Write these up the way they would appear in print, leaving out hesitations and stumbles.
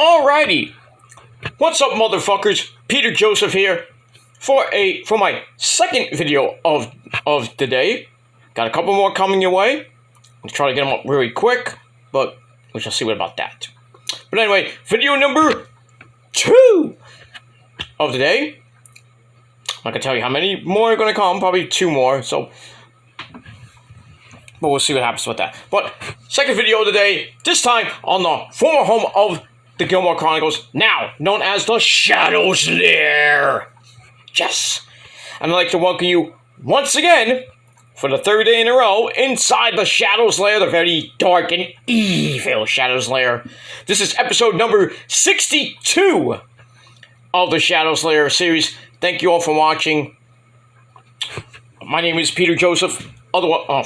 Alrighty, what's up, motherfuckers? Peter Joseph here for my second video of the day. Got a couple more coming your way. I'll try to get them up really quick, but we shall see what about that. But anyway, video number 2 of the day. I can tell you how many more are going to come, probably 2 more. So, but we'll see what happens with that. But second video of the day, this time on the former home of the Gilmore Chronicles, now known as the Shadow's Lair. Yes, and I'd like to welcome you once again for the 3rd day in a row inside the Shadow's Lair, the very dark and evil Shadow's Lair. This is episode number 62 of the Shadow's Lair series. Thank you all for watching. My name is Peter Joseph,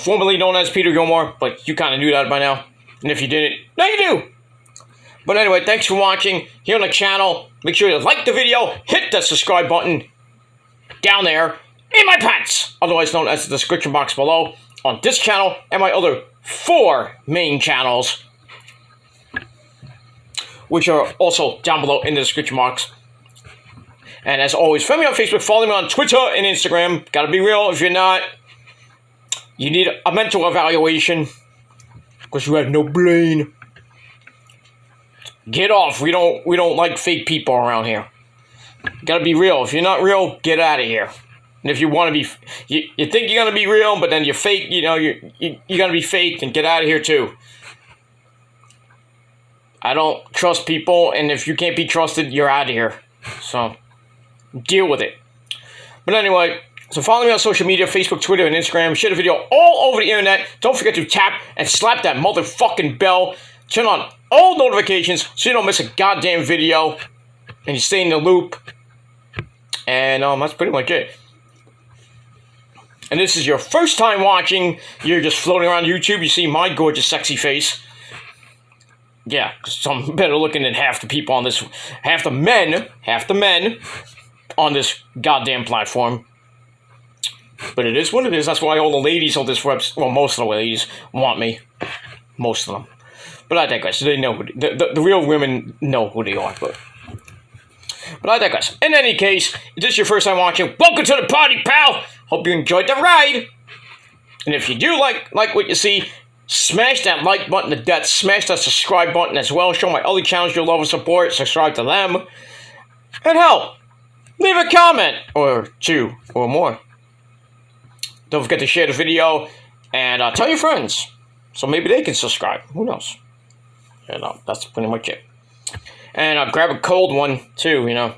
formerly known as Peter Gilmore, but you kind of knew that by now. And if you didn't, now you do. But anyway, thanks for watching here on the channel. Make sure to like the video, hit the subscribe button down there in my pants, otherwise known as the description box below, on this channel and my other 4 main channels, which are also down below in the description box. And as always, follow me on Facebook, follow me on Twitter and Instagram. Gotta be real. If you're not, you need a mental evaluation because you have no brain. Get off. We don't like fake people around here. Gotta be real. If you're not real, get out of here. And if you want to be, you think you're gonna be real, but then you're fake. You know, you're gonna be fake, and get out of here too. I don't trust people, and if you can't be trusted, you're out of here. So deal with it. But anyway, so follow me on social media, Facebook, Twitter, and Instagram. Share the video all over the internet. Don't forget to tap and slap that motherfucking bell. Turn on all notifications so you don't miss a goddamn video. And you stay in the loop. And that's pretty much it. And this is your first time watching. You're just floating around YouTube. You see my gorgeous, sexy face. Yeah, because I'm better looking than half the people on this. Half the men on this goddamn platform. But it is what it is. That's why all the ladies on this website, well, most of the ladies want me. Most of them. But I digress. They know the real women know who they are. But I digress. In any case, if this is your first time watching, welcome to the party, pal. Hope you enjoyed the ride. And if you do like what you see, smash that like button to death. Smash that subscribe button as well. Show my other channels your love and support. Subscribe to them. And hell, leave a comment or 2 or more. Don't forget to share the video and tell your friends so maybe they can subscribe. Who knows? And that's pretty much it. And grab a cold one too, you know,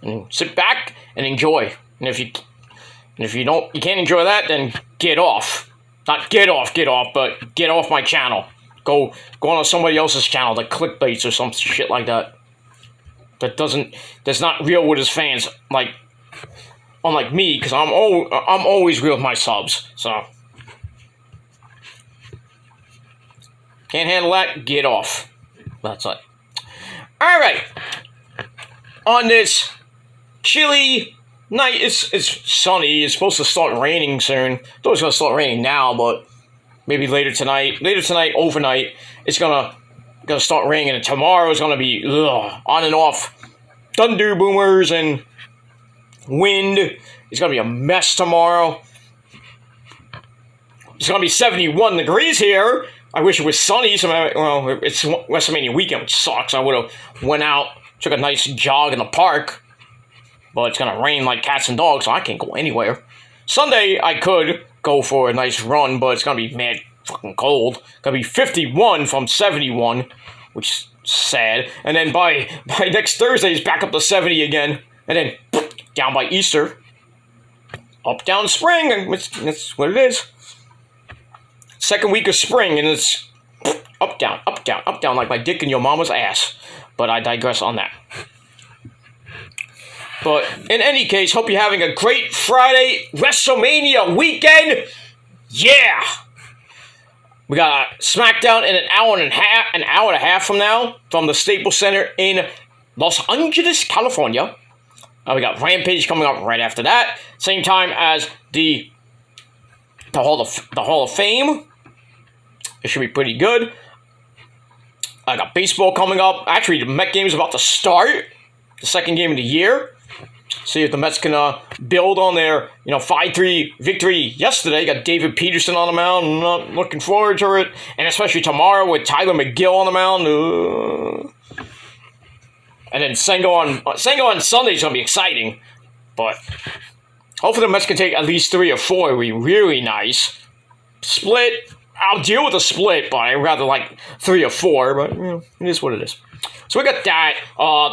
and sit back and enjoy. And if you can't enjoy that, then get off. Not get off, but get off my channel. Go on somebody else's channel that clickbaits or some shit like that. That's not real with his fans, unlike me, because I'm always real with my subs. So can't handle that, get off. That's it. Alright. On this chilly night, it's sunny. It's supposed to start raining soon. I thought it was going to start raining now, but maybe later tonight, overnight, it's gonna start raining, and tomorrow is going to be on and off thunder boomers and wind. It's going to be a mess tomorrow. It's going to be 71 degrees here. I wish it was sunny. Well, it's WrestleMania weekend, which sucks. I would have went out, took a nice jog in the park. But it's going to rain like cats and dogs, so I can't go anywhere. Sunday, I could go for a nice run, but it's going to be mad fucking cold. It's going to be 51 from 71, which is sad. And then by next Thursday, it's back up to 70 again. And then down by Easter, up, down, spring, and that's what it is. Second week of spring, and it's up, down, like my dick in your mama's ass. But I digress on that. But in any case, hope you're having a great Friday WrestleMania weekend. Yeah! We got SmackDown in an hour and a half from now, from the Staples Center in Los Angeles, California. We got Rampage coming up right after that. Same time as the Hall of Fame. It should be pretty good. I got baseball coming up. Actually, the Met game is about to start. The second game of the year. See if the Mets can build on their 5-3 victory yesterday. Got David Peterson on the mound. I'm not looking forward to it. And especially tomorrow with Tyler McGill on the mound. And then Sengo on Sunday is going to be exciting. But hopefully the Mets can take at least 3 or 4. It would be really nice. Split. I'll deal with a split, but I'd rather like 3 or 4. But it is what it is. So we got that.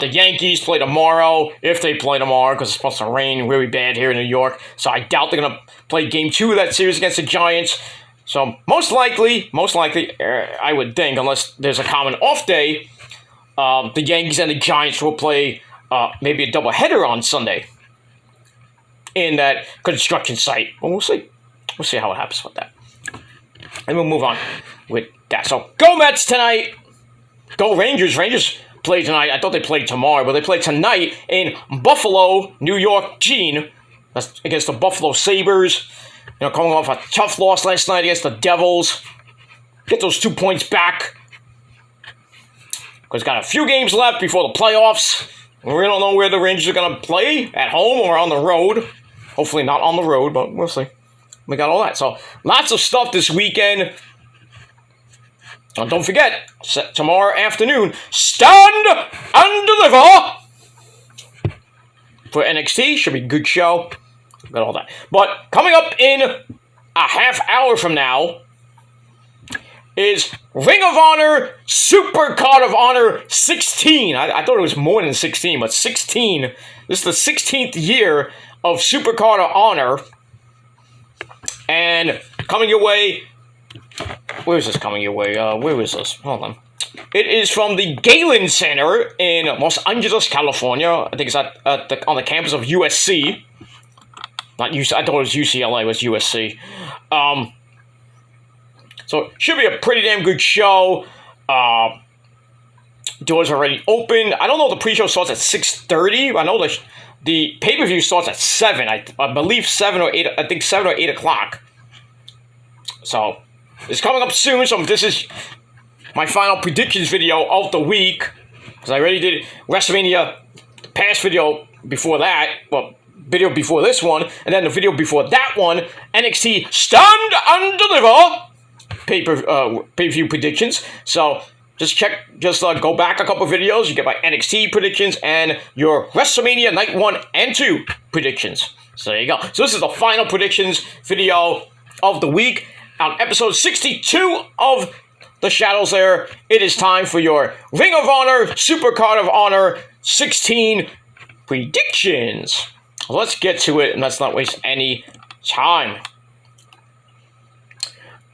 The Yankees play tomorrow, if they play tomorrow, because it's supposed to rain really bad here in New York. So I doubt they're going to play Game 2 of that series against the Giants. So most likely, I would think, unless there's a common off day, the Yankees and the Giants will play maybe a doubleheader on Sunday in that construction site. Well, we'll see. We'll see how it happens with that. And we'll move on with that. So go Mets tonight. Go Rangers. Rangers play tonight. I thought they played tomorrow, but they play tonight in Buffalo, New York. That's against the Buffalo Sabres. Coming off a tough loss last night against the Devils. Get those 2 points back. Because got a few games left before the playoffs. We don't know where the Rangers are going to play, at home or on the road. Hopefully not on the road, but we'll see. We got all that. So lots of stuff this weekend. And don't forget, tomorrow afternoon, stand and deliver for NXT. Should be a good show. Got all that. But coming up in a half hour from now is Ring of Honor Supercard of Honor 16. I thought it was more than 16, but 16. This is the 16th year of Supercard of Honor. And coming your way... Where is this coming your way? Where is this? Hold on. It is from the Galen Center in Los Angeles, California. I think it's on the campus of USC. Not UC. I thought it was UCLA. It was USC. So it should be a pretty damn good show. Doors are already open. I don't know if the pre-show starts at 6:30. I know the pay-per-view starts at 7. I believe 7 or 8. I think 7 or 8 o'clock. So it's coming up soon. So this is my final predictions video of the week, because I already did WrestleMania, the past video before that. Well, video before this one, and then the video before that one. NXT Stand and Deliver pay-per-view predictions. So just go back a couple videos. You get my NXT predictions and your WrestleMania Night 1 and 2 predictions. So there you go. So this is the final predictions video of the week. On episode 62 of The Shadows there, it is time for your Ring of Honor Supercard of Honor 16 predictions. Let's get to it and let's not waste any time.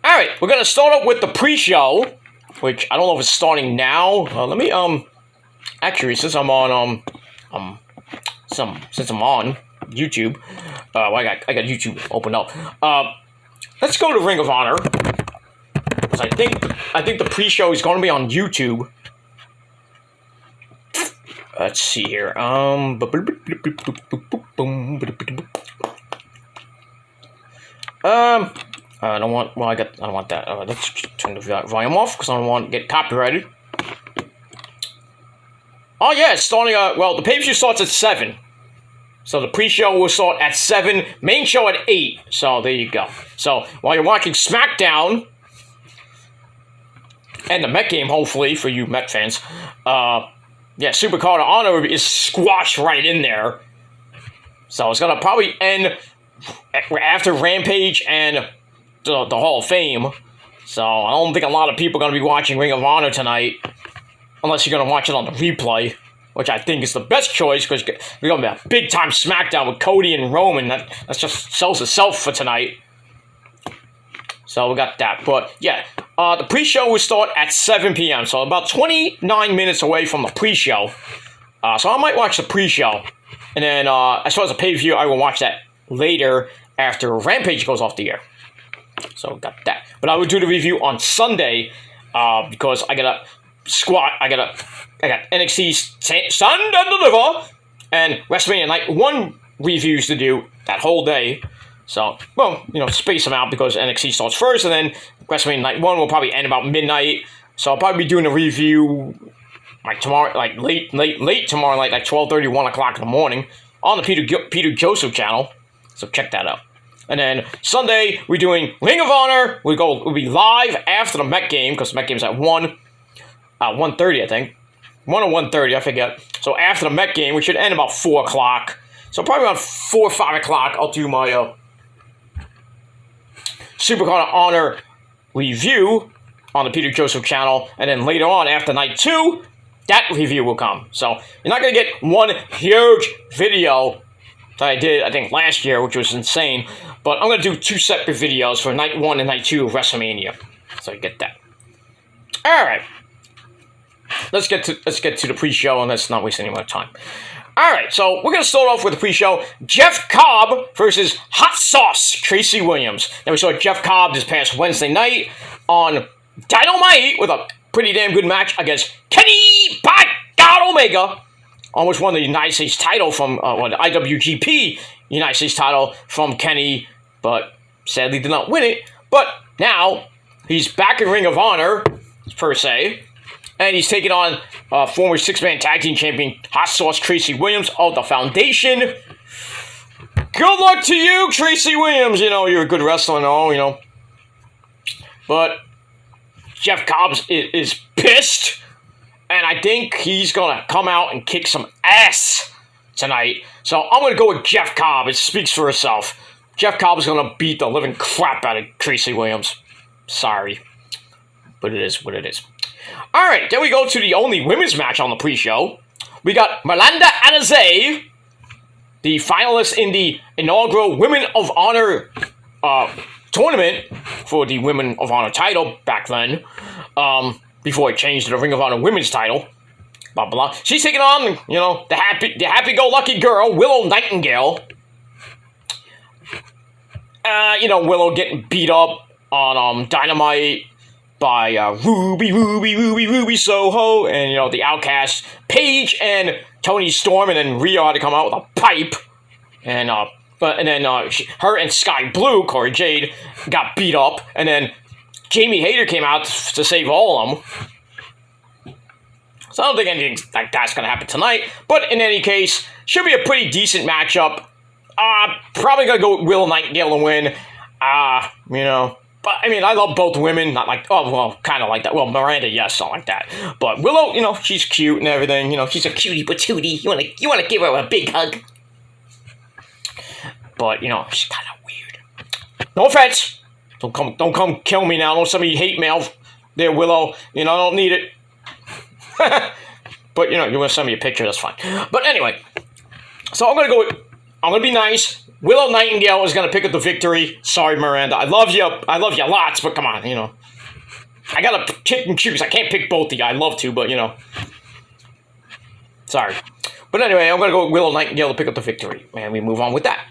Alright, we're going to start up with the pre-show, which I don't know if it's starting now. Let me, actually, since I'm on, since I'm on YouTube, I got YouTube opened up. Let's go to Ring of Honor, because I think the pre-show is going to be on YouTube. Let's see here. I don't want. Well, I don't want that. Let's turn the volume off because I don't want to get copyrighted. Oh yeah, it's starting. Well, the pay-per-view starts at 7. So the pre-show will start at 7, main show at 8. So there you go. So while you're watching SmackDown and the Met game, hopefully for you Met fans, yeah, Supercard of Honor is squashed right in there. So it's gonna probably end after Rampage and the Hall of Fame. So I don't think a lot of people are gonna be watching Ring of Honor tonight, unless you're gonna watch it on the replay, which I think is the best choice, because we're going to be a big-time SmackDown with Cody and Roman. That just sells itself for tonight. So we got that. But, yeah, the pre-show will start at 7 p.m., so about 29 minutes away from the pre-show. So I might watch the pre-show. And then, as far as the pay-per-view, I will watch that later after Rampage goes off the air. So got that. But I will do the review on Sunday, because I got NXT Stand and Deliver and WrestleMania Night 1 reviews to do that whole day. So, well, space them out because NXT starts first, and then WrestleMania Night 1 will probably end about midnight. So I'll probably be doing a review like tomorrow, like late tomorrow, like 12:30, 1 o'clock in the morning on the Peter Joseph channel. So check that out. And then Sunday we're doing Ring of Honor. We'll be live after the Met game because the Met game's at 1:30, I think. 1 or 1:30, I forget. So after the Met game, we should end about 4 o'clock. So probably around 4 or 5 o'clock, I'll do my Supercard Honor review on the Peter Joseph channel. And then later on, after night 2, that review will come. So you're not going to get one huge video that I did, I think, last year, which was insane. But I'm going to do 2 separate videos for night 1 and night 2 of WrestleMania. So you get that. All right. Let's get to the pre-show and let's not waste any more time. All right, so we're going to start off with the pre-show. Jeff Cobb versus Hot Sauce Tracy Williams. Now, we saw Jeff Cobb this past Wednesday night on Dynamite with a pretty damn good match against Kenny by God Omega. Almost won the United States title from, the IWGP United States title from Kenny, but sadly did not win it. But now, he's back in Ring of Honor, per se. And he's taking on former 6-man tag team champion Hot Sauce Tracy Williams of the Foundation. Good luck to you, Tracy Williams. You know, you're a good wrestler and all, you know. But Jeff Cobb is pissed. And I think he's going to come out and kick some ass tonight. So I'm going to go with Jeff Cobb. It speaks for itself. Jeff Cobb is going to beat the living crap out of Tracy Williams. Sorry. But it is what it is. All right, then we go to the only women's match on the pre-show. We got Miranda Alizé, the finalist in the inaugural Women of Honor tournament for the Women of Honor title back then, before it changed to the Ring of Honor Women's title. Blah, blah. She's taking on, you know, the happy-go-lucky girl, Willow Nightingale. You know, Willow getting beat up on Dynamite by Ruby Soho, and, you know, the Outcast, Paige and Toni Storm, and then Rhea had to come out with a pipe, and then her and Sky Blue, Corey Jade, got beat up, and then Jamie Hayter came out to save all of them. So I don't think anything like that's going to happen tonight, but in any case, should be a pretty decent matchup. Probably going to go with Willow Nightingale to win, you know. But, I mean, I love both women, not like, oh, well, kind of like that. Well, Miranda, yes, not like that. But Willow, you know, she's cute and everything. You know, she's a cutie patootie. You wanna give her a big hug. But, you know, she's kind of weird. No offense. Don't come kill me now. Don't send me hate mail there, Willow. You know, I don't need it. But, you know, you want to send me a picture, that's fine. But anyway, so I'm going to be nice. Willow Nightingale is going to pick up the victory. Sorry, Miranda. I love you lots, but come on, you know. I got to pick and choose. I can't pick both of you. I'd love to, but, you know. Sorry. But anyway, I'm going to go with Willow Nightingale to pick up the victory. And we move on with that.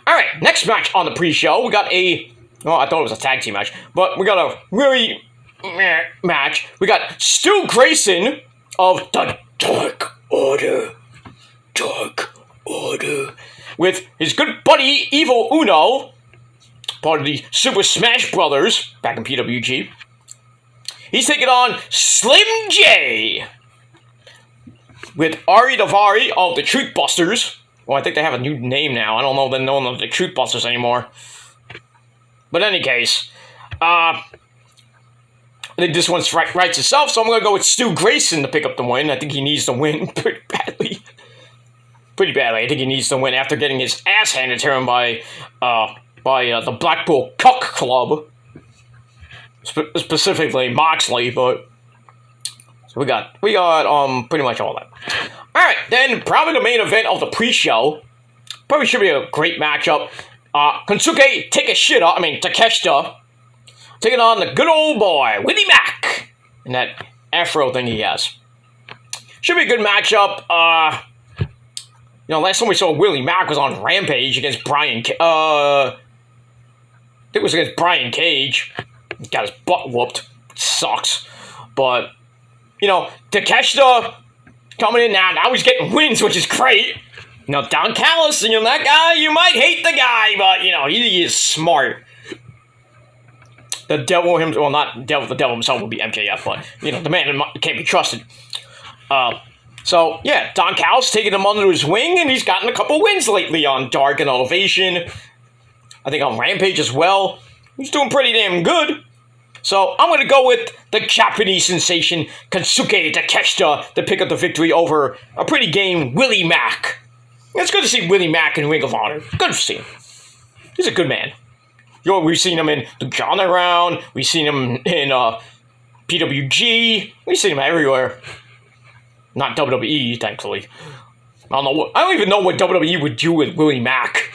All right, next match on the pre-show. We got well, I thought it was a tag team match. But we got a really match. We got Stu Grayson of the Dark Order. With his good buddy, Evil Uno, part of the Super Smash Brothers, back in PWG. He's taking on Slim J, with Ari Daivari of the Truth Busters. Well, I think they have a new name now. I don't know if they're known as the Truth Busters anymore. But in any case, I think this one's writes itself, so I'm going to go with Stu Grayson to pick up the win. I think he needs to win pretty badly. I think he needs to win after getting his ass handed to him by the Blackpool Cuck Club, specifically Moxley. But so we got pretty much all that. All right, then probably the main event of the pre-show. Probably should be a great matchup. Kensuke Takeshita taking on the good old boy Willie Mack and that afro thing he has. Should be a good matchup. You know, last time we saw Willie Mack was on Rampage against Brian Cage. I think it was against Brian Cage. He got his butt whooped. Sucks. But, you know, Takeshita coming in now. Now he's getting wins, which is great. You know, Don Callis, you know, that guy, you might hate the guy, but, you know, he is smart. the devil himself, well, not devil, the devil himself would be MJF, but, the man can't be trusted. So, yeah, Don Callis taking him under his wing, and he's gotten a couple wins lately on Dark and Elevation. I think on Rampage as well. He's doing pretty damn good. So, I'm going to go with the Japanese sensation, Kensuke Takeshita, to pick up the victory over a pretty game Willie Mack. It's good to see Willie Mack in Ring of Honor. Good to see him. He's a good man. We've seen him in the John Around. We've seen him in PWG. We've seen him everywhere. Not WWE, thankfully. I don't even know what WWE would do with Willie Mack.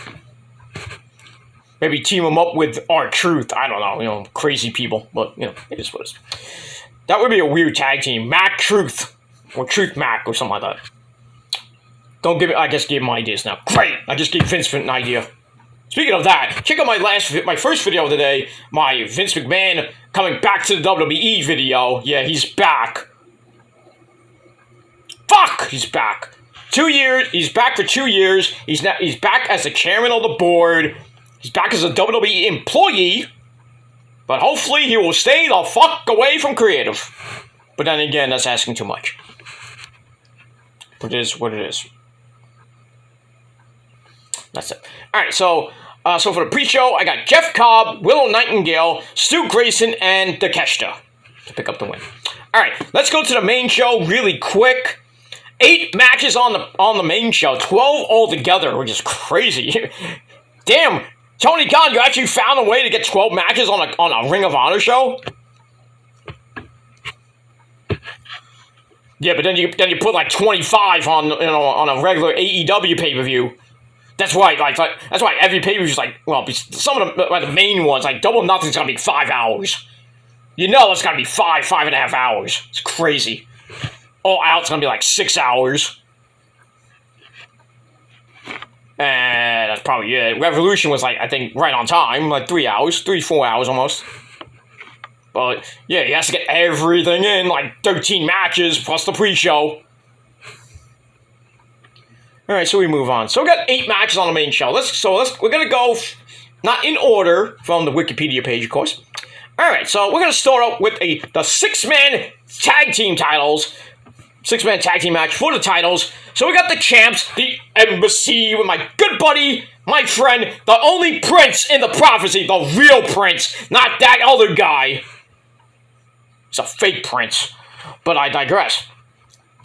Maybe team him up with R-Truth. I don't know. Crazy people. But, it is what it is. That would be a weird tag team. Mac Truth. Or Truth Mac or something like that. Don't give me... I just gave him ideas now. Great! I just gave Vince an idea. Speaking of that, check out my first video of the day. My Vince McMahon coming back to the WWE video. Yeah, he's back. Fuck! He's back. 2 years. He's back for 2 years. He's back as the chairman of the board. He's back as a WWE employee. But hopefully he will stay the fuck away from creative. But then again, that's asking too much. But it is what it is. That's it. Alright, so for the pre-show, I got Jeff Cobb, Willow Nightingale, Stu Grayson, and Takeshita to pick up the win. Alright, let's go to the main show really quick. 8 matches on the main show, 12 altogether, which is crazy. Damn, Tony Khan, you actually found a way to get 12 matches on a Ring of Honor show? Yeah, but then you put like 25 on a regular AEW pay-per-view. That's right, that's why every pay-per-view is some of the main ones, like Double Nothing's gonna be 5 hours. It's gonna be 5.5 hours. It's crazy. All Out's gonna be like 6 hours. And that's probably it. Revolution was I think right on time, like 3 hours, 4 hours almost. But yeah, he has to get everything in, like 13 matches plus the pre-show. Alright, so we move on. So we got 8 matches on the main show. We're gonna go, not in order, from the Wikipedia page, of course. Alright, so we're gonna start out with the 6-man tag team titles. 6-man tag team match for the titles. So we got the champs, the Embassy, with my good buddy, my friend, the only prince in the prophecy, the real prince, not that other guy. He's a fake prince. But I digress.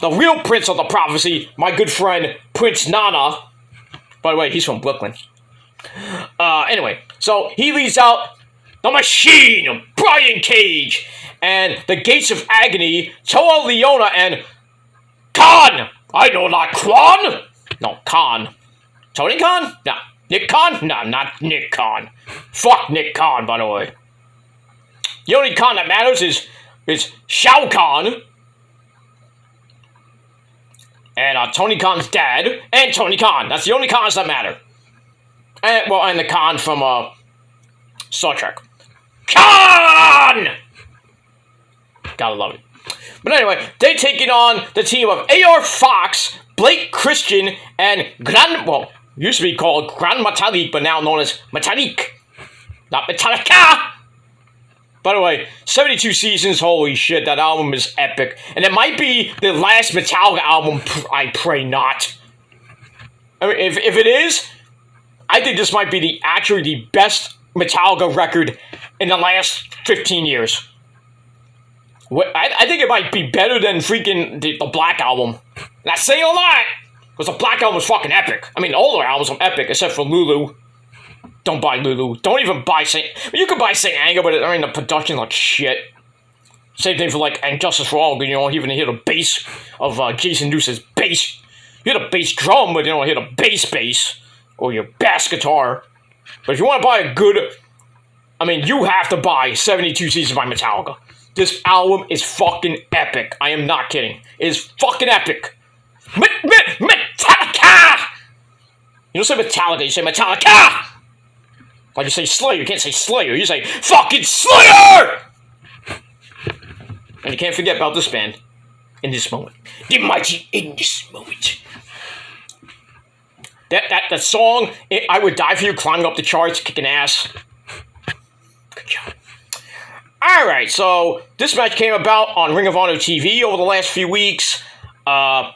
The real prince of the prophecy, my good friend, Prince Nana. By the way, he's from Brooklyn. Anyway, so he leads out the Machine, Brian Cage, and the Gates of Agony, Toa Leona, and Khan! I know not Kwan! No, Khan. Tony Khan? No. Nick Khan? No, not Nick Khan. Fuck Nick Khan, by the way. The only Khan that matters is Shao Kahn. And Tony Khan's dad, and Tony Khan. That's the only Khans that matter. And the Khan from Star Trek. Khan! Gotta love it. But anyway, they taking on the team of AR Fox, Blake Christian, and used to be called Grand Metalik, but now known as Metalik. Not Metallica! By the way, 72 Seasons, holy shit, that album is epic. And it might be the last Metallica album, I pray not. I mean, if it is, I think this might be actually the best Metallica record in the last 15 years. I think it might be better than freaking the Black Album. That's saying a lot, because the Black Album was fucking epic. I mean, all their albums are epic, except for Lulu. Don't buy Lulu. Don't even buy Saint... You can buy Saint Anger, but the production like shit. Same thing for And Justice for All. You don't even hear the bass of Jason News's bass. You hear the bass drum, but you don't hear the bass. Or your bass guitar. But if you want to buy a good... you have to buy 72 Seasons by Metallica. This album is fucking epic. I am not kidding. It is fucking epic. Metallica! You don't say Metallica, you say Metallica! Like you say Slayer, you can't say Slayer, you say fucking Slayer! And you can't forget about this band in this moment. The mighty in this moment. That song, I Would Die For You, climbing up the charts, kicking ass. Good job. All right, so this match came about on Ring of Honor TV over the last few weeks. The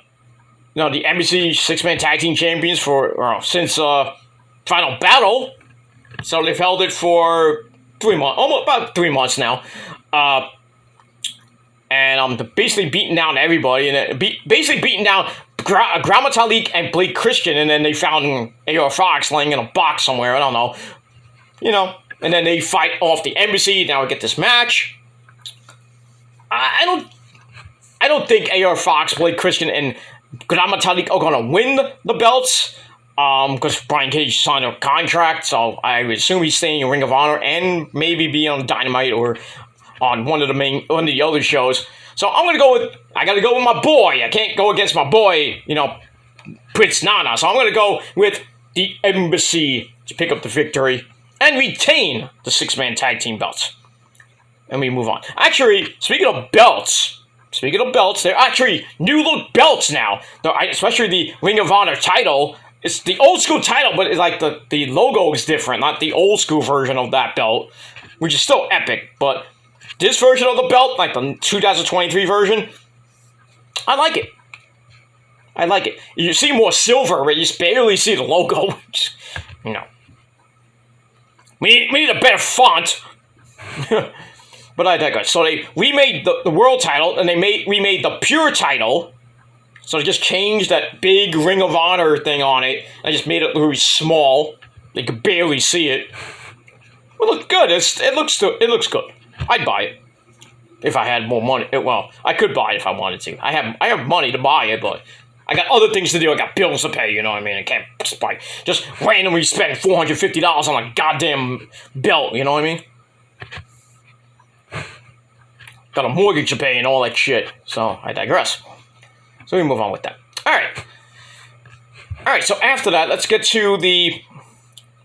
NBC six-man tag team champions since Final Battle. So they've held it for 3 months, almost about 3 months now. And I'm basically beating down everybody, and basically beating down Gramatalik and Blake Christian, and then they found AR Fox laying in a box somewhere. I don't know, And then they fight off the embassy. Now we get this match. I don't think AR Fox, Blake Christian, and Gramatalik are gonna win the belts. Because Brian Cage signed a contract, so I would assume he's staying in Ring of Honor and maybe be on Dynamite or on one of the other shows. So I gotta go with my boy. I can't go against my boy, Prince Nana. So I'm gonna go with the Embassy to pick up the victory and retain the six-man tag team belts. And we move on. Actually, speaking of belts, they're actually new look belts now. Especially the Ring of Honor title. It's the old school title, but it's like the logo is different, not the old school version of that belt, which is still epic. But this version of the belt, like the 2023 version, I like it. You see more silver, but you just barely see the logo. We need a better font. But I digress. So they remade the world title, and they remade the pure title. So they just changed that big Ring of Honor thing on it. I just made it really small. They could barely see it. It looked good. It looks good. I'd buy it if I had more money. Well, I could buy it if I wanted to. I have money to buy it, but I got other things to do. I got bills to pay. You know what I mean? I can't just randomly spend $450 on a goddamn belt. You know what I mean? Got a mortgage to pay and all that shit. So I digress. So we move on with that. All right. So after that, let's get to the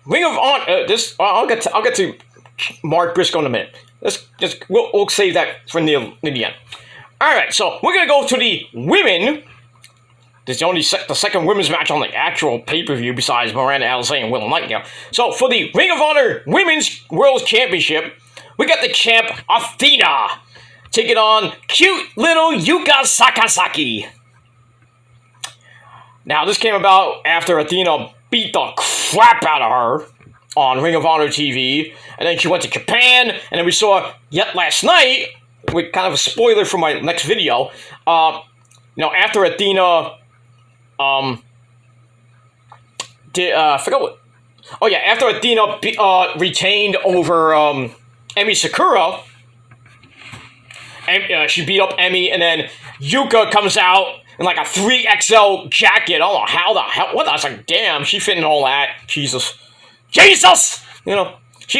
Ring of Honor. I'll get to Mark Briscoe in a minute. We'll save that for the end. All right. So we're gonna go to the women. This is only the second women's match on the actual pay-per-view besides Miranda Alizé and Willow Nightingale. So for the Ring of Honor Women's World Championship, we got the champ Athena taking on cute little Yuka Sakazaki. Now, this came about after Athena beat the crap out of her on Ring of Honor TV, and then she went to Japan, and then we saw yet last night, with kind of a spoiler for my next video, after Athena, after Athena retained over Emi Sakura, and she beat up Emi, and then Yuka comes out in like a 3XL jacket. I don't know how the hell. What? I was like, damn, she fit in all that. Jesus. She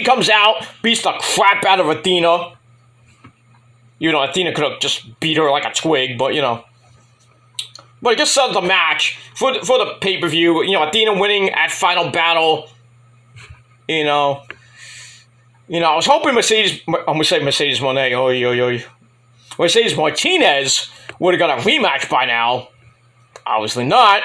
comes out, beats the crap out of Athena. Athena could have just beat her like a twig, but But it just sells the match for the pay-per-view. Athena winning at Final Battle. I was hoping Mercedes Moné. Mercedes Martinez would have got a rematch by now. Obviously not.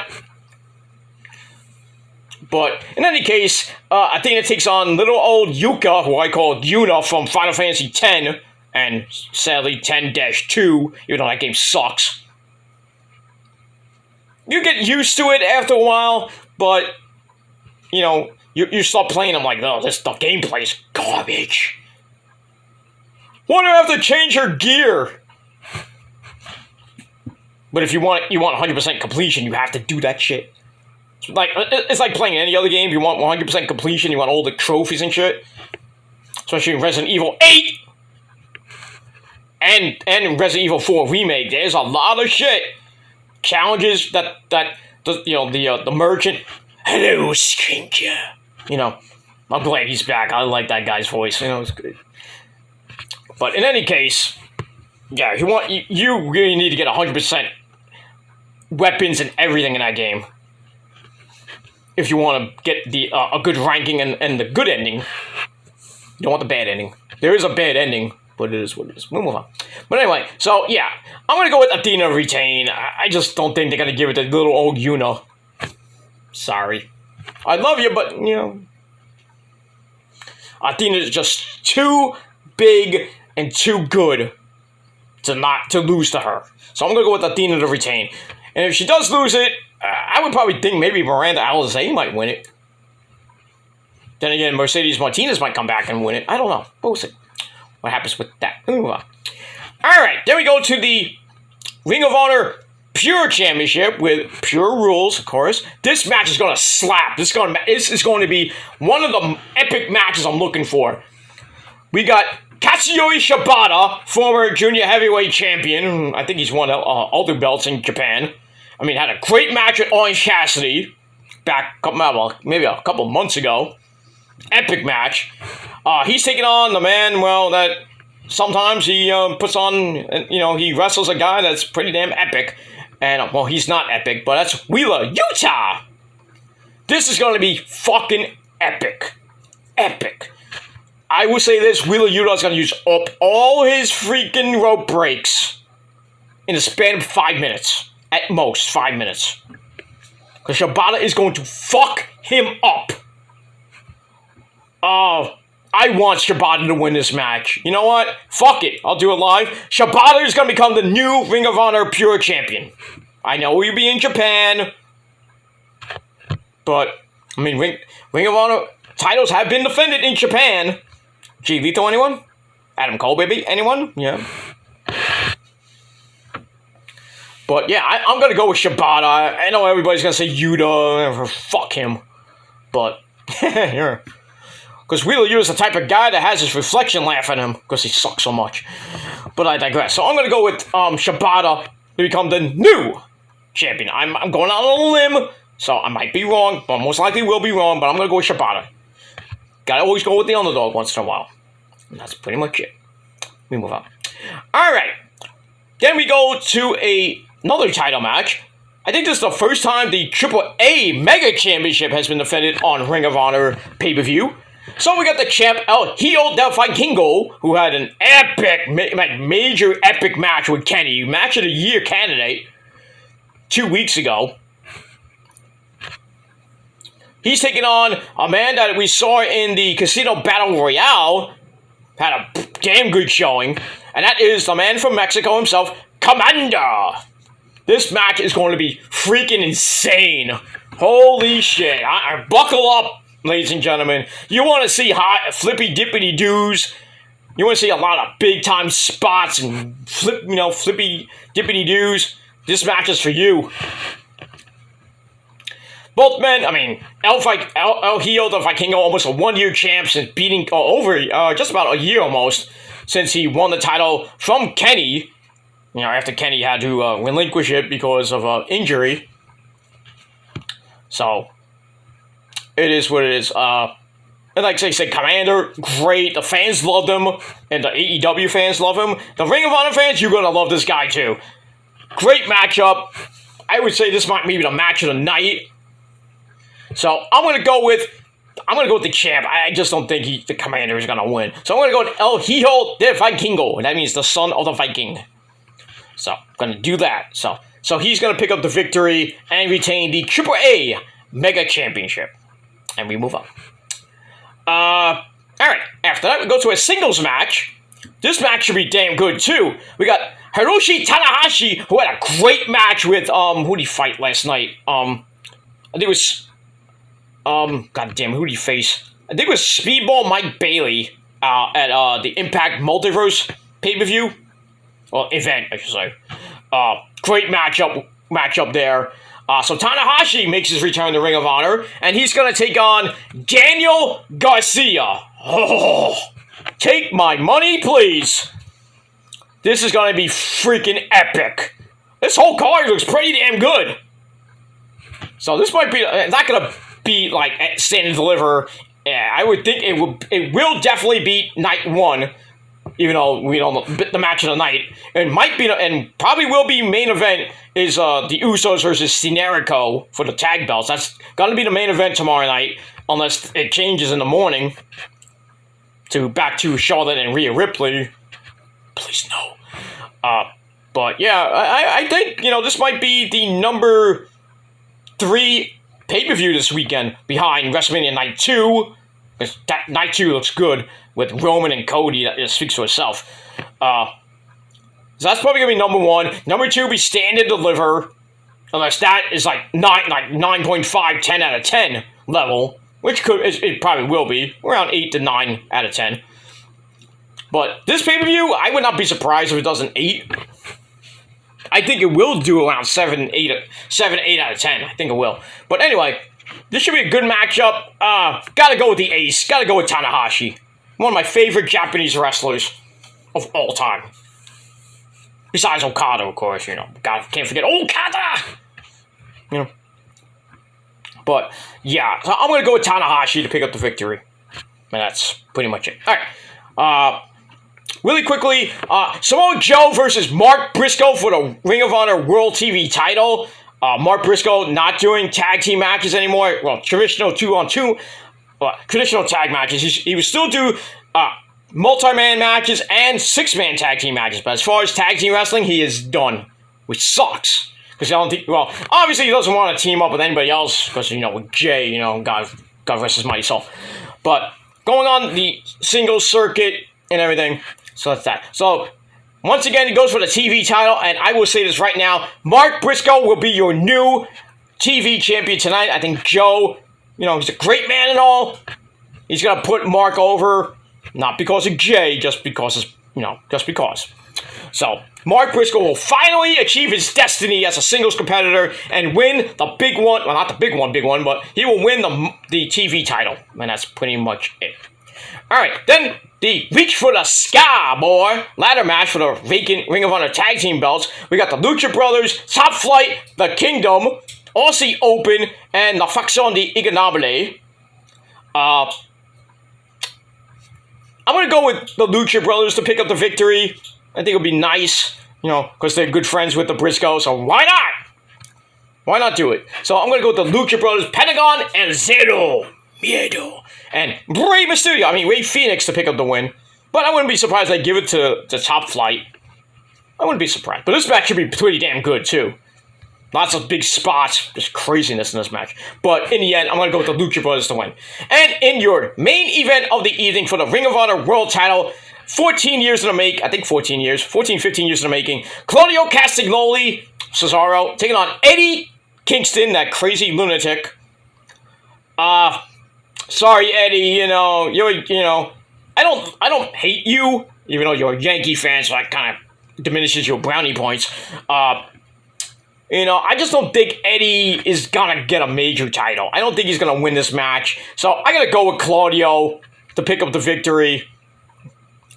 But in any case, Athena takes on little old Yuka, who I call Yuna from Final Fantasy X, and sadly 10-2, even though that game sucks. You get used to it after a while, but, you start playing them like, oh, the gameplay's garbage. Why do I have to change her gear? But if you want 100% completion, you have to do that shit. It's like playing any other game. You want 100% completion, you want all the trophies and shit. Especially in Resident Evil 8 and Resident Evil 4 Remake. There's a lot of shit. Challenges that the merchant. Hello, stranger. I'm glad he's back. I like that guy's voice. It's good. But in any case, yeah, you really need to get 100% weapons and everything in that game if you want to get a good ranking and the good ending. You don't want the bad ending. There is a bad ending, but it is what it is. We'll move on. But anyway, so yeah, I'm gonna go with Athena retain. I just don't think they're gonna give it to little old Yuna. Sorry, I love you, but Athena is just too big and too good to lose to her. So I'm gonna go with Athena to retain. And if she does lose it, I would probably think maybe Miranda Alizé might win it. Then again, Mercedes Martinez might come back and win it. I don't know. We'll see what happens with that. All right, then we go to the Ring of Honor Pure Championship with Pure Rules, of course. This match is going to slap. This is going to be one of the epic matches I'm looking for. We got Katsuyori Shibata, former junior heavyweight champion. I think he's won other belts in Japan. I mean, had a great match with Orange Cassidy back maybe a couple months ago. Epic match. He's taking on the man, well, that sometimes he puts on, he wrestles a guy that's pretty damn epic. And, well, he's not epic, but that's Wheeler Yuta. This is going to be fucking epic. Epic. I will say this, Wheeler Yuta is going to use up all his freaking rope breaks in a span of 5 minutes. At most, 5 minutes. Because Shibata is going to fuck him up. I want Shibata to win this match. You know what? Fuck it. I'll do it live. Shibata is going to become the new Ring of Honor Pure Champion. I know we'll be in Japan. But, I mean, Ring of Honor titles have been defended in Japan. G Lito, anyone? Adam Cole, baby? Anyone? Yeah. But, yeah, I'm going to go with Shibata. I know everybody's going to say Yuta. Fuck him. But, yeah. Because Wheeler Yuta is the type of guy that has his reflection laugh at him because he sucks so much. But I digress. So I'm going to go with Shibata to become the new champion. I'm going out on a limb, so I might be wrong, but most likely will be wrong, but I'm going to go with Shibata. Gotta always go with the underdog once in a while. And that's pretty much it. We move on. Alright. Then we go to another title match. I think this is the first time the AAA Mega Championship has been defended on Ring of Honor pay-per-view. So we got the champ El Hijo del Vikingo, who had an epic, major epic match with Kenny, match of the year candidate, 2 weeks ago. He's taking on a man that we saw in the Casino Battle Royale, had a damn good showing, and that is the man from Mexico himself, Commander. This match is going to be freaking insane. Holy shit. Buckle up, ladies and gentlemen. You want to see hot flippy dippity doos. You want to see a lot of big time spots and flippy dippity doos. This match is for you. Both men, I mean, El Hijo del Vikingo, almost a 1-year champ since beating just about a year almost since he won the title from Kenny. After Kenny had to relinquish it because of injury. So, it is what it is. And like I said, Commander, great. The fans love him. And the AEW fans love him. The Ring of Honor fans, you're going to love this guy too. Great matchup. I would say this might be the match of the night. So, I'm going to go with the champ. I just don't think the Commander is going to win. So, I'm going to go with El Hijo del Vikingo. And that means the son of the Viking. So, I'm going to do that. So he's going to pick up the victory and retain the AAA Mega Championship. And we move on. Alright, after that, we go to a singles match. This match should be damn good, too. We got Hiroshi Tanahashi, who had a great match with, who did he fight last night? I think it was, goddamn, who did he face? I think it was Speedball Mike Bailey, at, the Impact Multiverse pay-per-view. Well, event, I should say. Great matchup there. So Tanahashi makes his return to Ring of Honor, and he's going to take on Daniel Garcia. Oh, take my money, please. This is going to be freaking epic. This whole card looks pretty damn good. So this might be not going to be like stand and deliver. Yeah, I would think it will definitely beat night 1. Even though we don't know the match of the night, it might be, and probably will be main event is the Usos versus Cinerico for the tag belts. That's gonna be the main event tomorrow night, unless it changes in the morning back to Charlotte and Rhea Ripley. Please no. But yeah, I think this might be the number 3 pay-per-view this weekend behind WrestleMania Night 2. That Night 2 looks good. with Roman and Cody that just speaks for itself. So that's probably gonna be number 1. Number 2 be Stand and Deliver, unless that is like 9.5, 10 out of 10 level, which it probably will be around 8 to 9 out of 10. But this pay-per-view, I would not be surprised if it does an 8. I think it will do around 7, 8 out of 10. I think it will. But anyway, this should be a good matchup. Gotta go with the ace. Gotta go with Tanahashi. One of my favorite Japanese wrestlers of all time. Besides Okada, of course, you know. God, can't forget Okada! You know. But, yeah. So I'm gonna go with Tanahashi to pick up the victory. And that's pretty much it. Alright. Really quickly, Samoa Joe versus Mark Briscoe for the Ring of Honor World TV title. Mark Briscoe not doing tag team matches anymore. Well, traditional 2-on-2, traditional tag matches. He would still do multi-man matches and 6-man tag team matches. But as far as tag team wrestling, he is done, which sucks. Because I don't think, well, obviously he doesn't want to team up with anybody else. Because, you know, with Jay, you know, God rest his mighty soul. But going on the singles circuit and everything. So that's that. So, once again, he goes for the TV title, and I will say this right now. Mark Briscoe will be your new TV champion tonight. I think Joe, you know, he's a great man and all. He's going to put Mark over, not because of Jay, just because, you know, just because. So, Mark Briscoe will finally achieve his destiny as a singles competitor and win the big one. Well, not the big one, but he will win the TV title. And that's pretty much it. Alright, then the Reach for the Sky, boy, ladder match for the vacant Ring of Honor tag team belts. We got the Lucha Brothers, Top Flight, The Kingdom, Aussie Open, and La Facción de Inganable. I'm going to go with the Lucha Brothers to pick up the victory. I think it'll be nice, you know, because they're good friends with the Briscoes, so why not? Why not do it? So I'm going to go with the Lucha Brothers, Pentagon, and Zero Miedo. And Rey Mysterio, Rey Fenix to pick up the win. But I wouldn't be surprised if they give it to Top Flight. I wouldn't be surprised. But this match should be pretty damn good, too. Lots of big spots. Just craziness in this match. But in the end, I'm going to go with the Lucha Brothers to win. And in your main event of the evening for the Ring of Honor World title, 14 years in the make, I think 14 years, 14, 15 years in the making, Claudio Castagnoli, Cesaro, taking on Eddie Kingston, that crazy lunatic. Sorry, Eddie, I don't hate you, even though you're a Yankee fan, so that kind of diminishes your brownie points. I just don't think Eddie is gonna get a major title. I don't think he's gonna win this match. So I gotta go with Claudio to pick up the victory.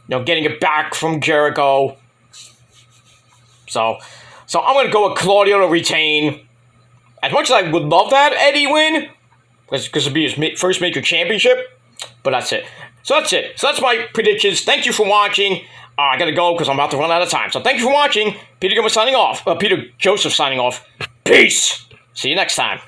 Getting it back from Jericho. So I'm gonna go with Claudio to retain. As much as I would love to have Eddie win, because it'd be his first major championship, but that's it. So that's it. So that's my predictions. Thank you for watching. I gotta go because I'm about to run out of time. So thank you for watching. Peter Joseph signing off. Peace. See you next time.